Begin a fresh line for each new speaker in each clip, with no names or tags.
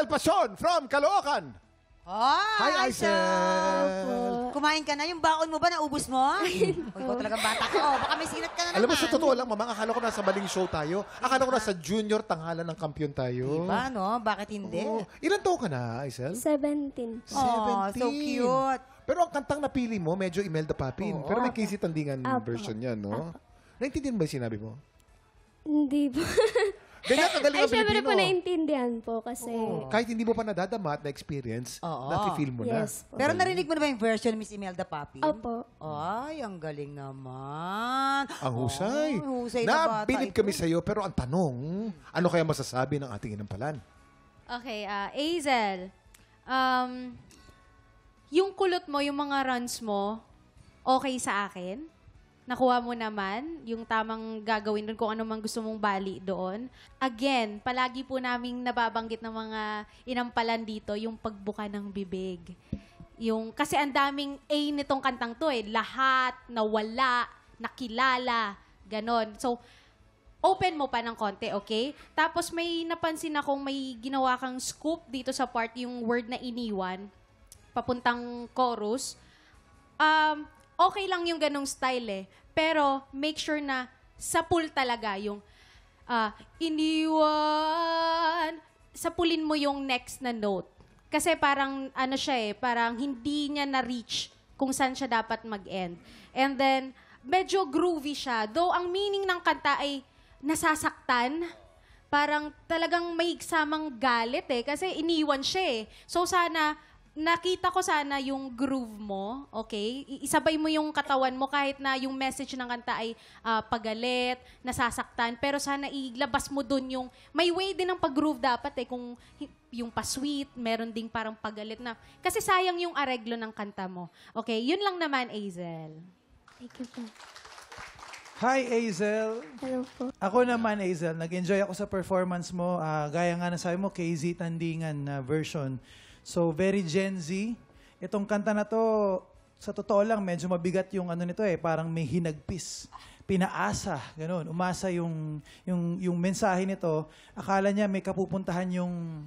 Aisel Pasion from Caloocan. Hi, Aisel.
Kumain ka na? Yung baon mo ba, naubos mo? Ikaw talagang bata ka. Baka may sinat ka na
Alam mo,
naman.
sa totoo lang, Mamang, akala ko nasa baling show tayo. Akala ko nasa junior tanghalan ng kampiyon tayo.
Diba, no? Bakit hindi?
Oo. Ilan taon ka na, Aisel?
17.
17.
Oh, so cute.
Pero ang kantang napili mo, medyo Imelda Papin.
Oo.
Pero may Casey Tandingan
Apo.
version yan, no? Naintindihan ba yung sinabi mo?
Hindi po.
Ganyan kagaling
Ay,
ang
syempre
Pilipino.
po naintindihan po kasi...
Kahit hindi mo pa nadadama at na-experience, nafe-feel mo na.
Yes po.
Pero narinig mo na ba yung version ni Miss Imelda Papi?
Opo.
Ay, ang galing naman.
Ang husay.
Ay, husay na bata
Nabilib
ito.
kami sa'yo, pero ang tanong, ano kaya masasabi ng ating inampalan?
Okay, Azel, yung kulot mo, yung mga runs mo, okay sa akin? Nakuha mo naman yung tamang gagawin doon kung ano man gusto mong bali doon. Again, palagi po naming nababanggit ng mga inampalan dito yung pagbuka ng bibig. Kasi ang daming A nitong kantang to lahat, nawala, nakilala, ganon. So, open mo pa ng konti, okay? Tapos may napansin akong may ginawa kang scoop dito sa part, yung word na iniwan, papuntang chorus. Okay lang yung ganong style pero make sure na sa pool talaga yung iniwan, sapulin mo yung next na note. Kasi parang ano siya parang hindi niya na-reach kung saan siya dapat mag-end. And then, medyo groovy siya. Though ang meaning ng kanta ay nasasaktan, parang talagang may samang galit kasi iniwan siya So sana, nakita ko sana yung groove mo, okay? Isabay mo yung katawan mo kahit na yung message ng kanta ay pagalit, nasasaktan, pero sana ilabas mo dun yung, may way din ng pag-groove dapat kung yung pa-sweet, meron ding parang pagalit na, kasi sayang yung areglo ng kanta mo. Okay, yun lang naman, Azel.
Thank you po.
Hi, Azel.
Hello po.
Ako naman, Azel, nag-enjoy ako sa performance mo. Gaya nga na sabi mo, KZ Tandingan na version. So, very Gen Z. Itong kanta na to, sa totoo lang, medyo mabigat yung ano nito parang may hinagpis. Pinaasa, ganun. Umasa yung mensahe nito. Akala niya may kapupuntahan yung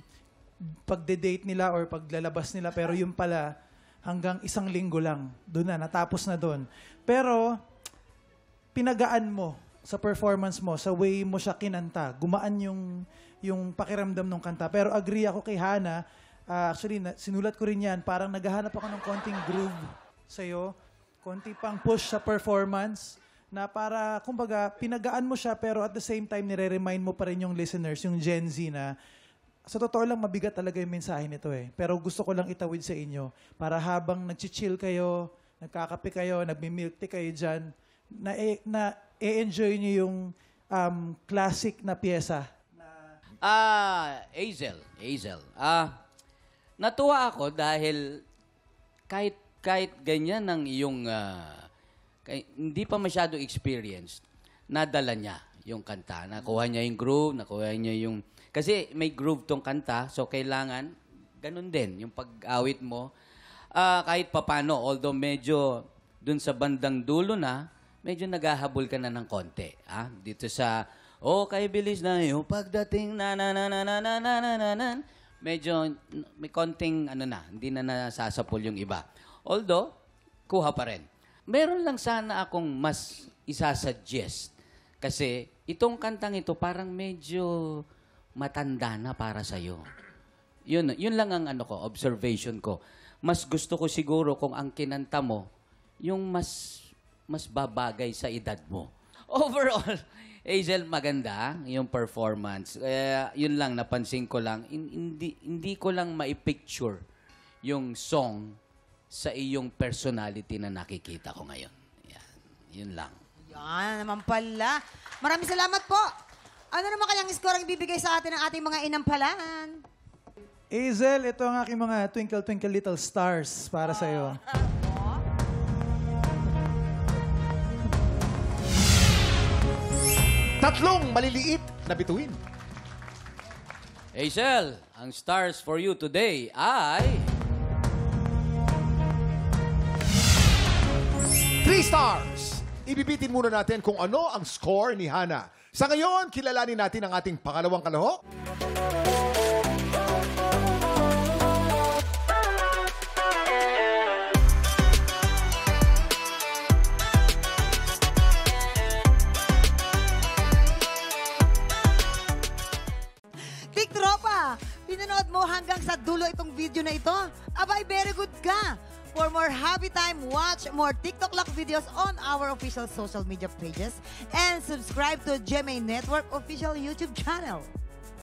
pagde-date nila or paglalabas nila. Pero yun pala, hanggang 1 linggo lang. Doon na, natapos na doon. Pero, pinagaan mo sa performance mo, sa way mo siya kinanta. Gumaan yung pakiramdam ng kanta. Pero agree ako kay Hana. Actually, sinulat ko rin yan. Parang naghahanap ako ng konting groove sa'yo. Konti pang push sa performance na para, kumbaga, pinagaan mo siya pero at the same time, nire-remind mo pa rin yung listeners, yung Gen Z na sa totoo lang, mabigat talaga yung mensahe nito Pero gusto ko lang itawid sa inyo para habang nag-chill kayo, nagkakape kayo, nagmi-milk tea kayo dyan, na-enjoy nyo yung classic na pyesa.
Azel. Natuwa ako dahil kahit ganyan ang iyong hindi pa masyado experienced, nadala niya yung kanta. Nakuha niya yung groove, nakuha niya yung... Kasi may groove tong kanta, so kailangan ganun din yung pag-awit mo. Kahit papano, although medyo dun sa bandang dulo na, medyo naghahabol ka na ng konti. Dito sa, kay bilis na yung pagdating na medyo may konting hindi na nasasapol yung iba. Although, kuha pa rin. Meron lang sana akong mas isasuggest. Kasi itong kantang ito parang medyo matanda na para sa'yo. Yun lang ang observation ko. Mas gusto ko siguro kung ang kinanta mo, yung mas babagay sa edad mo. Overall, Azel, maganda yung performance. Yun lang, napansin ko lang. Hindi ko lang maipicture yung song sa iyong personality na nakikita ko ngayon. Yun lang.
Yan naman pala. Maraming salamat po. Ano naman kayang score ang ibibigay sa atin ng ating mga inampalan?
Azel, ito ang aking mga Twinkle Twinkle Little Stars para sa'yo.
Tatlong maliliit na bituin.
Azel, ang stars for you today ay...
3 stars! Ibibitin muna natin kung ano ang score ni Hana. Sa ngayon, kilalanin natin ang ating pangalawang kalahok.
pinanood mo hanggang sa dulo itong video na ito, abay, very good ka. For more Happy Time, watch more TikTok Lock videos on our official social media pages and subscribe to GMA Network official YouTube channel.